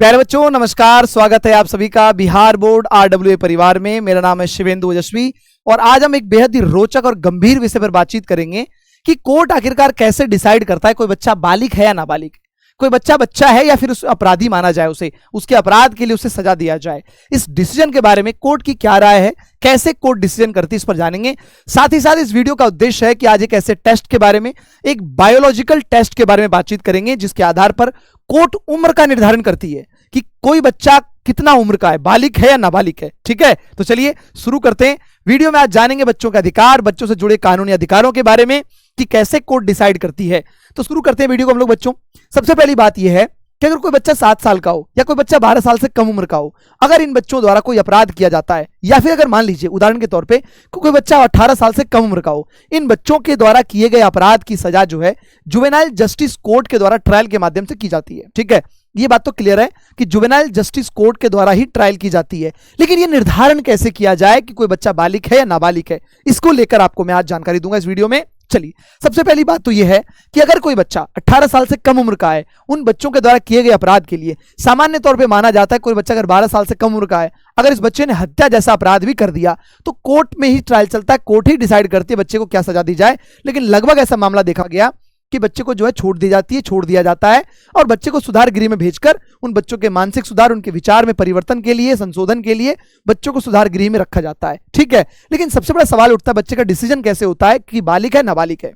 प्यारे बच्चों नमस्कार, स्वागत है आप सभी का बिहार बोर्ड आरडब्ल्यूए परिवार में। मेरा नाम है शिवेंदु ओजस्वी और आज हम एक बेहद ही रोचक और गंभीर विषय पर बातचीत करेंगे कि कोर्ट आखिरकार कैसे डिसाइड करता है कोई बच्चा बालिग है या नाबालिग है, कोई बच्चा है या फिर उस अपराधी माना जाए, उसे उसके अपराध के लिए उसे सजा दिया जाए। इस डिसीजन के बारे में कोर्ट की क्या राय है, कैसे कोर्ट डिसीजन करती है, इस पर जानेंगे। साथ ही साथ इस वीडियो का उद्देश्य है कि आज एक ऐसे टेस्ट के बारे में, एक बायोलॉजिकल टेस्ट के बारे में बातचीत करेंगे जिसके आधार पर कोर्ट उम्र का निर्धारण करती है कि कोई बच्चा कितना उम्र का है, बालिग है या नाबालिग है। ठीक है, तो चलिए शुरू करते हैं। वीडियो में आज जानेंगे बच्चों के अधिकार, बच्चों से जुड़े कानूनी अधिकारों के बारे में कि कैसे कोर्ट डिसाइड करती है। तो शुरू करते हैं वीडियो को हम लोग। बच्चों, सबसे पहली बात यह है कि अगर कोई बच्चा 7 साल का हो या कोई बच्चा 12 साल से कम उम्र का हो, अगर इन बच्चों द्वारा कोई अपराध किया जाता है, या फिर अगर मान लीजिए उदाहरण के तौर पे कोई बच्चा 18 साल से कम उम्र का हो, इन बच्चों के द्वारा किए गए अपराध की सजा जो है जुवेनाइल जस्टिस कोर्ट के द्वारा ट्रायल के माध्यम से की जाती है। ठीक है, ये बात तो क्लियर है कि जुवेनाइल जस्टिस कोर्ट के द्वारा ही ट्रायल की जाती है। लेकिन ये निर्धारण कैसे किया जाए कि कोई बच्चा बालिग है या नाबालिग है, इसको लेकर आपको मैं आज जानकारी दूंगा इस वीडियो में। चलिए, सबसे पहली बात तो यह है कि अगर कोई बच्चा 18 साल से कम उम्र का है, उन बच्चों के द्वारा किए गए अपराध के लिए सामान्य तौर पे माना जाता है कोई बच्चा अगर 12 साल से कम उम्र का है, अगर इस बच्चे ने हत्या जैसा अपराध भी कर दिया तो कोर्ट में ही ट्रायल चलता है, कोर्ट ही डिसाइड करती है बच्चे को क्या सजा दी जाए। लेकिन लगभग ऐसा मामला देखा गया कि बच्चे को जो है छोड़ दी जाती है, छोड़ दिया जाता है और बच्चे को सुधार गृह में भेजकर उन बच्चों के मानसिक सुधार, उनके विचार में परिवर्तन के लिए, संशोधन के लिए बच्चों को सुधार गृह में रखा जाता है। ठीक है, लेकिन सबसे बड़ा सवाल उठता है बच्चे का डिसीजन कैसे होता है कि बालिग है नाबालिग है।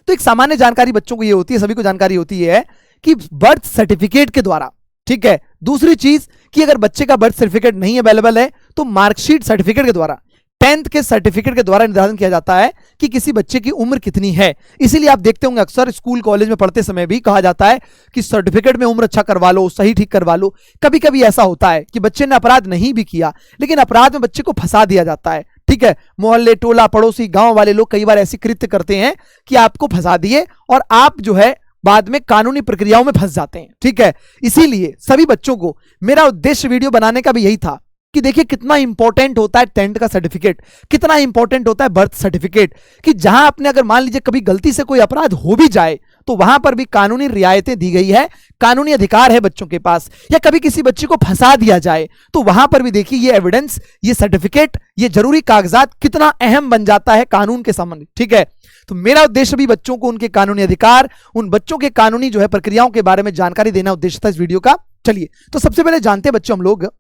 तो एक सामान्य जानकारी बच्चों को ये होती है, सभी को जानकारी होती है कि बर्थ सर्टिफिकेट के द्वारा। ठीक है, दूसरी चीज कि अगर बच्चे का बर्थ सर्टिफिकेट नहीं अवेलेबल है तो मार्कशीट सर्टिफिकेट के द्वारा, 10th के सर्टिफिकेट के द्वारा निर्धारण किया जाता है कि किसी बच्चे की उम्र कितनी है। इसीलिए आप देखते होंगे अक्सर स्कूल कॉलेज में पढ़ते समय भी कहा जाता है कि सर्टिफिकेट में उम्र अच्छा करवा लो, सही ठीक करवा लो। कभी कभी ऐसा होता है कि बच्चे ने अपराध नहीं भी किया लेकिन अपराध में बच्चे को फंसा दिया जाता है। ठीक है, मोहल्ले, टोला, पड़ोसी, गांव वाले लोग कई बार ऐसी कृत्य करते हैं कि आपको फंसा दिए और आप जो है बाद में कानूनी प्रक्रियाओं में फंस जाते हैं। ठीक है, इसीलिए सभी बच्चों को मेरा उद्देश्य वीडियो बनाने का भी यही था कि देखिए कितना इंपॉर्टेंट होता है 10th का सर्टिफिकेट, कितना इंपॉर्टेंट होता है बर्थ सर्टिफिकेट, कि जहां आपने अगर मान लीजिए कभी गलती से कोई अपराध हो भी जाए तो वहां पर भी कानूनी रियायतें दी गई है, कानूनी अधिकार है बच्चों के पास। या कभी किसी बच्चे को फंसा दिया जाए तो वहां पर भी देखिए ये एविडेंस, ये सर्टिफिकेट, ये जरूरी कागजात कितना अहम बन जाता है कानून के संबंध। ठीक है, तो मेरा उद्देश्य भी बच्चों को उनके कानूनी अधिकार, उन बच्चों के कानूनी जो है प्रक्रियाओं के बारे में जानकारी देना उद्देश्य था इस वीडियो का। चलिए, तो सबसे पहले जानते हैं बच्चों हम लोग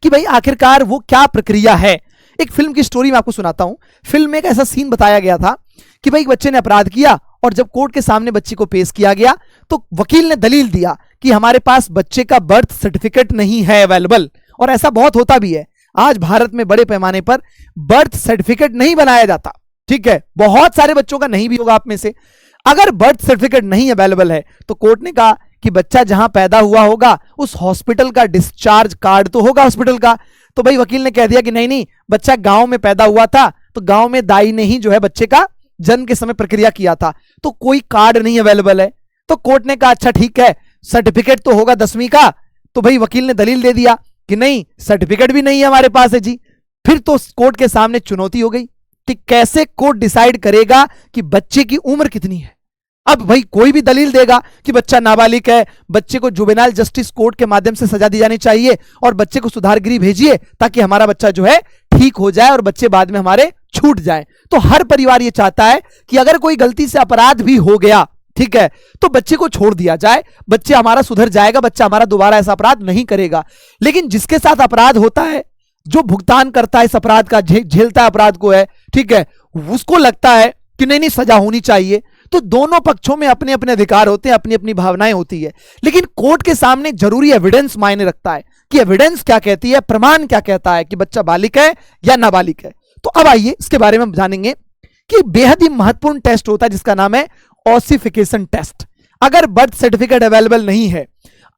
कि भाई आखिरकार वो क्या प्रक्रिया है। एक फिल्म की स्टोरी मैं आपको सुनाता हूं। फिल्म में एक ऐसा सीन बताया गया था कि भाई एक बच्चे ने अपराध किया और जब कोर्ट के सामने बच्चे को पेश किया गया तो वकील ने दलील दिया कि हमारे पास बच्चे का बर्थ सर्टिफिकेट नहीं है अवेलेबल। और ऐसा बहुत होता भी है, आज भारत में बड़े पैमाने पर बर्थ सर्टिफिकेट नहीं बनाया जाता। ठीक है, बहुत सारे बच्चों का नहीं भी होगा आप में से। अगर बर्थ सर्टिफिकेट नहीं अवेलेबल है तो कोर्ट ने कहा कि बच्चा जहां पैदा हुआ होगा उस हॉस्पिटल का डिस्चार्ज कार्ड तो होगा हॉस्पिटल का। तो भाई वकील ने कह दिया कि नहीं, बच्चा गांव में पैदा हुआ था तो गांव में दाई ने ही जो है बच्चे का जन्म के समय प्रक्रिया किया था, तो कोई कार्ड नहीं अवेलेबल है। तो कोर्ट ने कहा अच्छा ठीक है, सर्टिफिकेट तो होगा 10वीं का। तो भाई वकील ने दलील दे दिया कि नहीं, सर्टिफिकेट भी नहीं है हमारे पास है जी। फिर तो कोर्ट के सामने चुनौती हो गई कि कैसे कोर्ट डिसाइड करेगा कि बच्चे की उम्र कितनी है। अब भाई कोई भी दलील देगा कि बच्चा नाबालिग है, बच्चे को जुवेनाइल जस्टिस कोर्ट के माध्यम से सजा दी जानी चाहिए और बच्चे को सुधार गृह भेजिए ताकि हमारा बच्चा जो है ठीक हो जाए और बच्चे बाद में हमारे छूट जाए। तो हर परिवार ये चाहता है कि अगर कोई गलती से अपराध भी हो गया, ठीक है, तो बच्चे को छोड़ दिया जाए, बच्चे हमारा सुधर जाएगा, बच्चा हमारा दोबारा ऐसा अपराध नहीं करेगा। लेकिन जिसके साथ अपराध होता है, जो भुगतान करता है इस अपराध का, झेलता है अपराध को है, ठीक है, उसको लगता है कि नहीं सजा होनी चाहिए। तो दोनों पक्षों में अपने अपने अधिकार होते हैं, अपनी अपनी भावनाएं होती है। लेकिन कोर्ट के सामने जरूरी एविडेंस मायने रखता है कि एविडेंस क्या कहती है, प्रमाण क्या कहता है कि बच्चा बालिग है या नाबालिग है। तो अब आइए इसके बारे में हम जानेंगे कि बेहद ही महत्वपूर्ण टेस्ट होता है जिसका नाम है ऑसिफिकेशन टेस्ट। अगर बर्थ सर्टिफिकेट अवेलेबल नहीं है,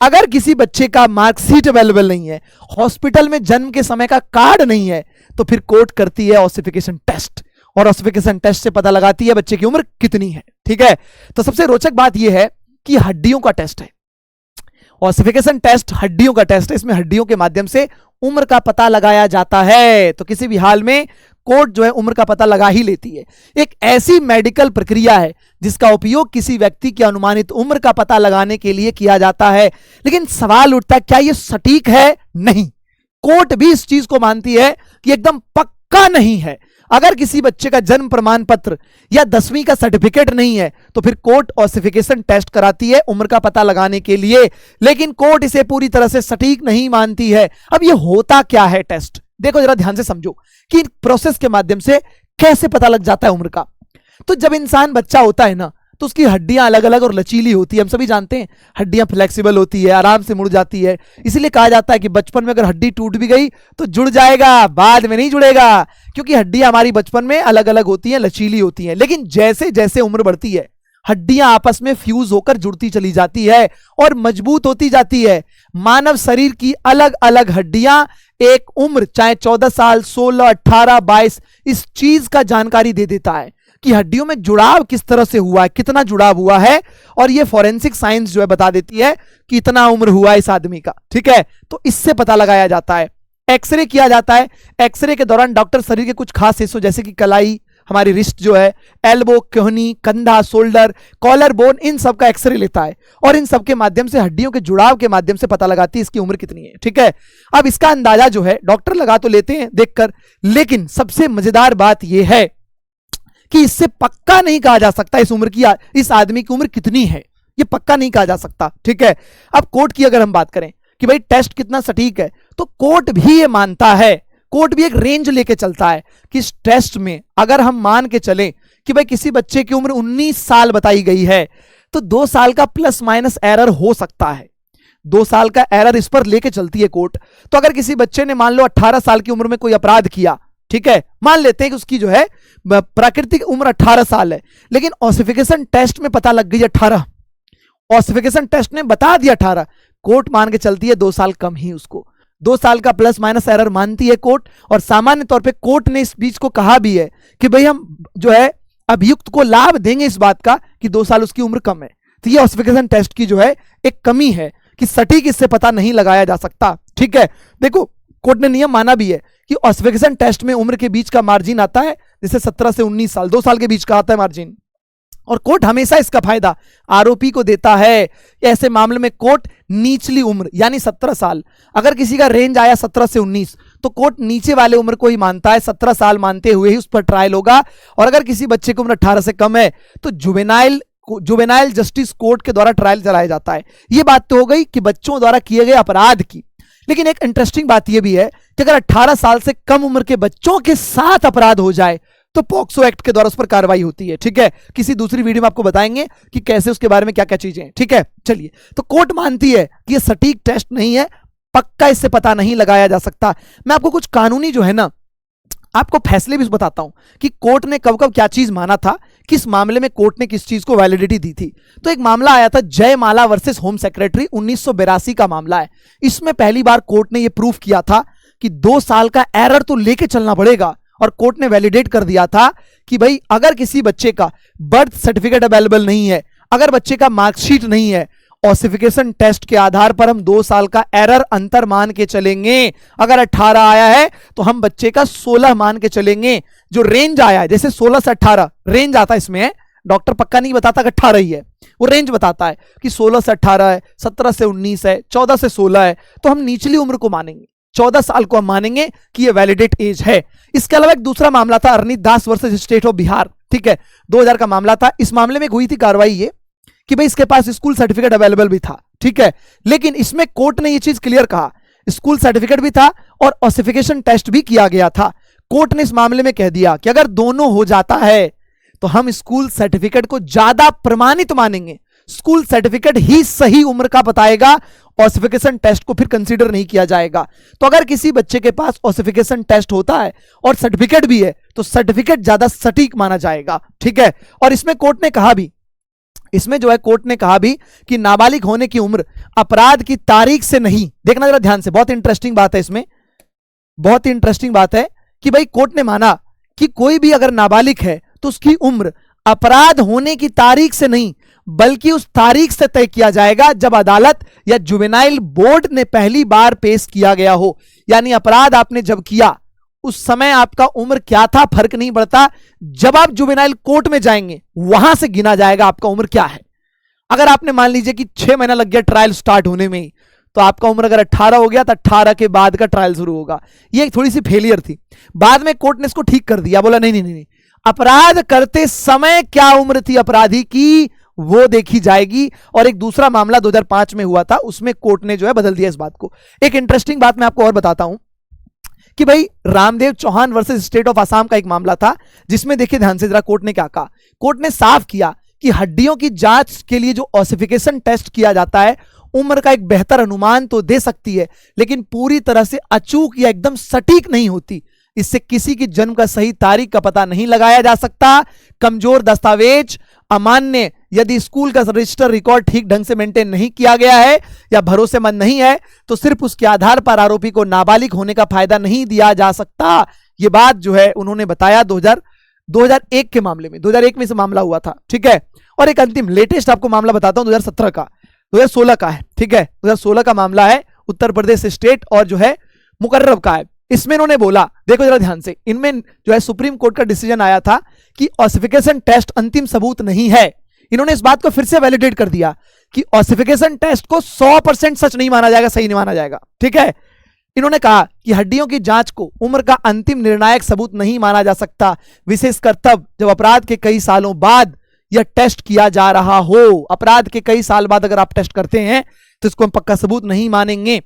अगर किसी बच्चे का मार्कशीट अवेलेबल नहीं है, हॉस्पिटल में जन्म के समय का कार्ड नहीं है, तो फिर कोर्ट करती है ऑसिफिकेशन टेस्ट और ऑसिफिकेशन टेस्ट से पता लगाती है बच्चे की उम्र कितनी है। ठीक है, तो सबसे रोचक बात यह है कि हड्डियों का टेस्ट है। ऑसिफिकेशन टेस्ट हड्डियों का टेस्ट है, इसमें हड्डियों के माध्यम से उम्र का पता लगाया जाता है। तो किसी भी हाल में कोर्ट जो है उम्र का पता लगा ही लेती है। एक ऐसी मेडिकल प्रक्रिया है जिसका उपयोग किसी व्यक्ति की अनुमानित उम्र का पता लगाने के लिए किया जाता है। लेकिन सवाल उठता है, क्या यह सटीक है? नहीं। कोर्ट भी इस चीज को मानती है कि एकदम पक्का नहीं है। अगर किसी बच्चे का जन्म प्रमाण पत्र या 10वीं का सर्टिफिकेट नहीं है तो फिर कोर्ट ऑसिफिकेशन टेस्ट कराती है उम्र का पता लगाने के लिए, लेकिन कोर्ट इसे पूरी तरह से सटीक नहीं मानती है। अब ये होता क्या है टेस्ट? देखो जरा ध्यान से समझो कि प्रोसेस के माध्यम से कैसे पता लग जाता है उम्र का। तो जब इंसान बच्चा होता है ना तो उसकी हड्डियां अलग अलग और लचीली होती है। हम सभी जानते हैं हड्डियां फ्लेक्सिबल होती है, आराम से मुड़ जाती है। इसीलिए कहा जाता है कि बचपन में अगर हड्डी टूट भी गई तो जुड़ जाएगा, बाद में नहीं जुड़ेगा, क्योंकि हड्डियां हमारी बचपन में अलग अलग होती हैं, लचीली होती हैं। लेकिन जैसे जैसे उम्र बढ़ती है हड्डियां आपस में फ्यूज होकर जुड़ती चली जाती है और मजबूत होती जाती है। मानव शरीर की अलग अलग हड्डियां एक उम्र, चाहे 14 साल, 16, 18, 22, इस चीज का जानकारी दे देता है कि हड्डियों में जुड़ाव किस तरह से हुआ है, कितना जुड़ाव हुआ है। और ये फॉरेंसिक साइंस जो है बता देती है कि इतना उम्र हुआ इस आदमी का। ठीक है, तो इससे पता लगाया जाता है। एक्सरे किया जाता है। एक्सरे के दौरान डॉक्टर शरीर के कुछ खास हिस्सों जैसे कि कलाई, हमारी रिस्ट जो है, एल्बो, कोहनी, कंधा, शोल्डर, कॉलर बोन, इन सब का एक्सरे लेता है और इन सब के माध्यम से हड्डियों के जुड़ाव के माध्यम से पता लगाती है इसकी उम्र कितनी है। ठीक है, अब इसका अंदाजा जो है डॉक्टर लगा तो लेते हैं देखकर, लेकिन सबसे मजेदार बात यह है कि इससे पक्का नहीं कहा जा सकता इस उम्र की, इस आदमी की उम्र कितनी है, ये पक्का नहीं कहा जा सकता। ठीक है, अब कोर्ट की अगर हम बात करें कि भाई टेस्ट कितना सटीक है, तो कोर्ट भी ये मानता है, कोर्ट भी एक रेंज लेके चलता है कि इस टेस्ट में अगर हम मान के चलें कि भाई किसी बच्चे की उम्र 19 साल बताई गई है तो 2 साल का प्लस माइनस एरर हो सकता है। 2 साल का एरर इस पर लेके चलती है कोर्ट। तो अगर किसी बच्चे ने मान लो 18 साल की उम्र में कोई अपराध किया, ठीक है, मान लेते हैं कि उसकी जो है प्राकृतिक उम्र 18 साल है, लेकिन ऑसिफिकेशन टेस्ट में पता लग गई 18, ऑसिफिकेशन टेस्ट ने बता दिया 18, कोर्ट मान के चलती है 2 साल कम ही उसको, 2 साल का प्लस माइनस एरर मानती है कोर्ट। और सामान्य तौर पे कोर्ट ने इस बीच को कहा भी है कि भाई हम जो है अभियुक्त को लाभ देंगे इस बात का कि 2 साल उसकी उम्र कम है। तो ये ऑसिफिकेशन टेस्ट की जो है एक कमी है कि सटीक इससे पता नहीं लगाया जा सकता। ठीक है, देखो कोर्ट ने नियम माना भी है कि ऑसिफिकेशन टेस्ट में उम्र के बीच का मार्जिन आता है, जैसे 17 से 19 साल, 2 साल के बीच का आता है मार्जिन, और कोर्ट हमेशा इसका फायदा आरोपी को देता है। ऐसे मामले में कोर्ट निचली उम्र यानी 17 साल, अगर किसी का रेंज आया 17 से 19 तो कोर्ट नीचे वाले उम्र को ही मानता है, 17 साल मानते हुए ही उस पर ट्रायल होगा। और अगर किसी बच्चे की उम्र 18 से कम है तो जुवेनाइल जस्टिस कोर्ट के द्वारा ट्रायल चलाया जाता है। यह बात तो हो गई कि बच्चों द्वारा किए गए अपराध की, लेकिन एक इंटरेस्टिंग बात यह भी है कि अगर 18 साल से कम उम्र के बच्चों के साथ अपराध हो जाए तो पॉक्सो एक्ट के द्वारा उस पर कार्रवाई होती है। ठीक है, किसी दूसरी वीडियो में आपको बताएंगे कि कैसे, उसके बारे में क्या क्या चीजें हैं। ठीक है, चलिए, तो कोर्ट मानती है कि यह सटीक टेस्ट नहीं है, पक्का इससे पता नहीं लगाया जा सकता। मैं आपको कुछ कानूनी जो है ना आपको फैसले भी बताता हूं कि कोर्ट ने कब कब क्या चीज माना था, किस मामले में कोर्ट ने किस चीज को वैलिडिटी दी थी। तो एक मामला आया था जयमाला वर्सेस होम सेक्रेटरी, 1982 का मामला है। इसमें पहली बार कोर्ट ने यह प्रूफ किया था कि 2 साल का एरर तो लेके चलना पड़ेगा, और कोर्ट ने वैलिडेट कर दिया था कि भाई अगर किसी बच्चे का बर्थ सर्टिफिकेट अवेलेबल नहीं है, अगर बच्चे का मार्कशीट नहीं है, ऑसिफिकेशन टेस्ट के आधार पर हम 2 साल का एरर अंतर मान के चलेंगे। अगर 18 आया है तो हम बच्चे का 16 मान के चलेंगे। जो रेंज आया है, जैसे 16 से 18 रेंज आता है, इसमें डॉक्टर पक्का नहीं बताता कि 18 ही है, वो रेंज बताता है कि 16 से 18 है, 17 से 19 है, 14 से 16 है, तो हम निचली उम्र को मानेंगे, 14 साल को हम मानेंगे कि ये वैलिडेट एज है। इसके अलावा एक दूसरा मामला था अरनीत दास वर्सेस स्टेट ऑफ बिहार। ठीक है, 2000 का मामला था। इस मामले में हुई थी कार्रवाई ये कि भाई इसके पास स्कूल सर्टिफिकेट अवेलेबल भी था। ठीक है, लेकिन इसमें कोर्ट ने ये चीज क्लियर कहा, स्कूल सर्टिफिकेट भी था और ऑसिफिकेशन टेस्ट भी किया गया था। कोर्ट ने इस मामले में कह दिया कि अगर दोनों हो जाता है तो हम स्कूल सर्टिफिकेट को ज्यादा प्रमाणित मानेंगे, स्कूल सर्टिफिकेट ही सही उम्र का बताएगा, ऑसिफिकेशन टेस्ट को फिर कंसीडर नहीं किया जाएगा। तो अगर किसी बच्चे के पास ऑसिफिकेशन टेस्ट होता है और सर्टिफिकेट भी है तो सर्टिफिकेट ज्यादा सटीक माना जाएगा। ठीक है, और इसमें कोर्ट ने कहा भी, इसमें जो है कोर्ट ने कहा भी कि नाबालिग होने की उम्र अपराध की तारीख से नहीं, देखना जरा ध्यान से, बहुत इंटरेस्टिंग बात है इसमें, बहुत ही इंटरेस्टिंग बात है कि भाई कोर्ट ने माना कि कोई भी अगर नाबालिग है तो उसकी उम्र अपराध होने की तारीख से नहीं बल्कि उस तारीख से तय किया जाएगा जब अदालत या जुवेनाइल बोर्ड ने पहली बार पेश किया गया हो। यानी अपराध आपने जब किया उस समय आपका उम्र क्या था फर्क नहीं पड़ता, जब आप जुवेनाइल कोर्ट में जाएंगे वहां से गिना जाएगा आपका उम्र क्या है। अगर आपने मान लीजिए कि 6 महीना लग गया ट्रायल स्टार्ट होने में ही, तो आपका उम्र अगर 18 हो गया तो 18 के बाद का ट्रायल शुरू होगा। ये एक थोड़ी सी फेलियर थी, बाद में कोर्ट ने इसको ठीक कर दिया, बोला नहीं नहीं नहीं, अपराध करते समय क्या उम्र थी अपराधी की वो देखी जाएगी। और एक दूसरा मामला 2005 में हुआ था, उसमें कोर्ट ने जो है बदल दिया इस बात को। एक इंटरेस्टिंग बात मैं आपको और बताता हूं कि भाई Ramdev Chauhan versus state of Assam का एक मामला था, जिसमें देखिए ध्यान से जरा कोर्ट ने क्या कहा। कोर्ट ने साफ किया कि हड्डियों की जांच के लिए जो ऑसिफिकेशन टेस्ट किया जाता है, उम्र का एक बेहतर अनुमान तो दे सकती है, लेकिन पूरी तरह से अचूक या एकदम सटीक नहीं होती। इससे किसी की जन्म का सही तारीख का पता नहीं लगाया जा सकता। कमजोर दस्तावेज, अमान्य, यदि स्कूल का रजिस्टर रिकॉर्ड ठीक ढंग से मेंटेन नहीं किया गया है या भरोसेमंद नहीं है, तो सिर्फ उसके आधार पर आरोपी को नाबालिग होने का फायदा नहीं दिया जा सकता। यह बात जो है उन्होंने बताया 2001 के मामले में, 2001 में से मामला हुआ था, ठीक है। और एक अंतिम लेटेस्ट आपको मामला बताता हूं 2017 का, 2016 का है, ठीक है। 2016 का मामला है, उत्तर प्रदेश स्टेट और जो है मुकर्रब का है। इसमें इन्होंने बोला, देखो जरा ध्यान से, इनमें जो है सुप्रीम कोर्ट का डिसीजन आया था कि ऑसिफिकेशन टेस्ट अंतिम सबूत नहीं है। इन्होंने इस बात को फिर से वैलिडेट कर दिया कि ऑसिफिकेशन टेस्ट को 100% सच नहीं माना जाएगा, सही नहीं माना जाएगा, ठीक है। इन्होंने कहा कि हड्डियों की जांच को उम्र का अंतिम निर्णायक सबूत नहीं माना जा सकता, विशेषकर तब जब अपराध के कई सालों बाद यह टेस्ट किया जा रहा हो। अपराध के कई साल बाद अगर आप टेस्ट करते हैं तो इसको हम पक्का सबूत नहीं मानेंगे।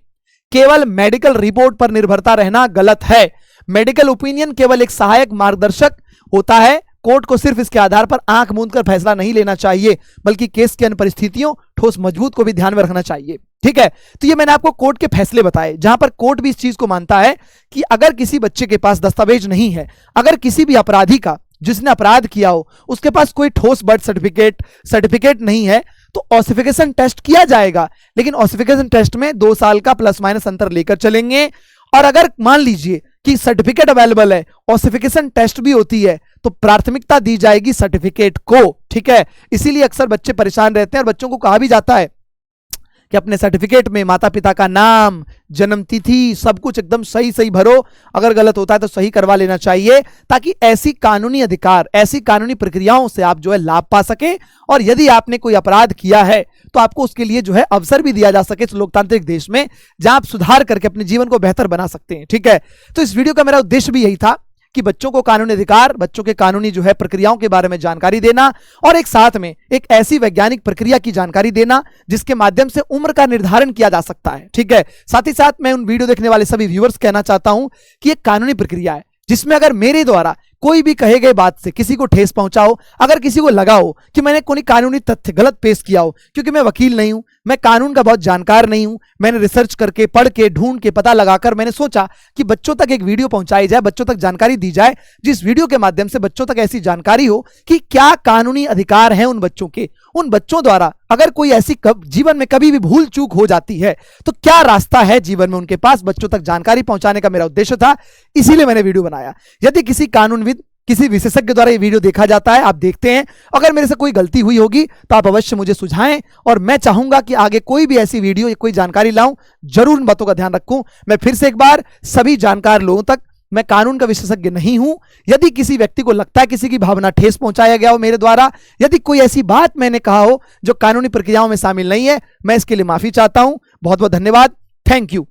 केवल मेडिकल रिपोर्ट पर निर्भरता रहना गलत है। मेडिकल ओपिनियन केवल एक सहायक मार्गदर्शक होता है। कोर्ट को सिर्फ इसके आधार पर आंख मूंद कर फैसला नहीं लेना चाहिए, बल्कि केस की अन्य परिस्थितियों, ठोस मजबूत को भी ध्यान में रखना चाहिए, ठीक है। तो ये मैंने आपको कोर्ट के फैसले बताए, जहां पर कोर्ट भी इस चीज को मानता है कि अगर किसी बच्चे के पास दस्तावेज नहीं है, अगर किसी भी अपराधी का जिसने अपराध किया हो उसके पास कोई ठोस बर्थ सर्टिफिकेट नहीं है, तो ऑसिफिकेशन टेस्ट किया जाएगा, लेकिन ऑसिफिकेशन टेस्ट में 2 साल का प्लस माइनस अंतर लेकर चलेंगे। और अगर मान लीजिए कि सर्टिफिकेट अवेलेबल है, ऑसिफिकेशन टेस्ट भी होती है, तो प्राथमिकता दी जाएगी सर्टिफिकेट को, ठीक है। इसीलिए अक्सर बच्चे परेशान रहते हैं और बच्चों को कहा भी जाता है कि अपने सर्टिफिकेट में माता पिता का नाम, जन्म तिथि, सब कुछ एकदम सही सही भरो, अगर गलत होता है तो सही करवा लेना चाहिए, ताकि ऐसी कानूनी अधिकार, ऐसी कानूनी प्रक्रियाओं से आप जो है लाभ पा सके। और यदि आपने कोई अपराध किया है तो आपको उसके लिए जो है अवसर भी दिया जा सके इस लोकतांत्रिक देश में, जहां आप सुधार करके अपने जीवन को बेहतर बना सकते हैं, ठीक है। तो इस वीडियो का मेरा उद्देश्य भी यही था कि बच्चों को कानूनी अधिकार, बच्चों के कानूनी जो है प्रक्रियाओं के बारे में जानकारी देना, और एक साथ में एक ऐसी वैज्ञानिक प्रक्रिया की जानकारी देना जिसके माध्यम से उम्र का निर्धारण किया जा सकता है, ठीक है। साथ ही साथ मैं उन वीडियो देखने वाले सभी व्यूअर्स कहना चाहता हूं कि एक कानूनी प्रक्रिया है जिसमें अगर मेरे द्वारा कोई भी कहे गए बात से किसी को ठेस पहुंचाओ, अगर किसी को लगा हो कि मैंने कोई कानूनी तथ्य गलत पेश किया हो, क्योंकि मैं वकील नहीं हूं, मैं कानून का बहुत जानकार नहीं हूं, मैंने रिसर्च करके, पढ़ के, ढूंढ के, पता लगाकर मैंने सोचा कि बच्चों तक एक वीडियो पहुंचाई जाए, बच्चों तक जानकारी दी जाए, जिस वीडियो के माध्यम से बच्चों तक ऐसी जानकारी हो कि क्या कानूनी अधिकार हैं उन बच्चों के, उन बच्चों द्वारा अगर कोई ऐसी जीवन में कभी भी भूल चूक हो जाती है तो क्या रास्ता है जीवन में उनके पास, बच्चों तक जानकारी पहुंचाने का मेरा उद्देश्य था, इसीलिए मैंने वीडियो बनाया। यदि किसी कानूनविद, किसी विशेषज्ञ द्वारा ये वीडियो देखा जाता है, आप देखते हैं, अगर मेरे से कोई गलती हुई होगी तो आप अवश्य मुझे सुझाएं, और मैं चाहूंगा कि आगे कोई भी ऐसी वीडियो या कोई जानकारी लाऊं, जरूर इन बातों का ध्यान रखूं। मैं फिर से एक बार सभी जानकार लोगों तक, मैं कानून का विशेषज्ञ नहीं हूं। यदि किसी व्यक्ति को लगता है किसी की भावना ठेस पहुंचाया गया हो मेरे द्वारा, यदि कोई ऐसी बात मैंने कहा हो जो कानूनी प्रक्रियाओं में शामिल नहीं है, मैं इसके लिए माफी चाहता हूं। बहुत बहुत धन्यवाद, थैंक यू।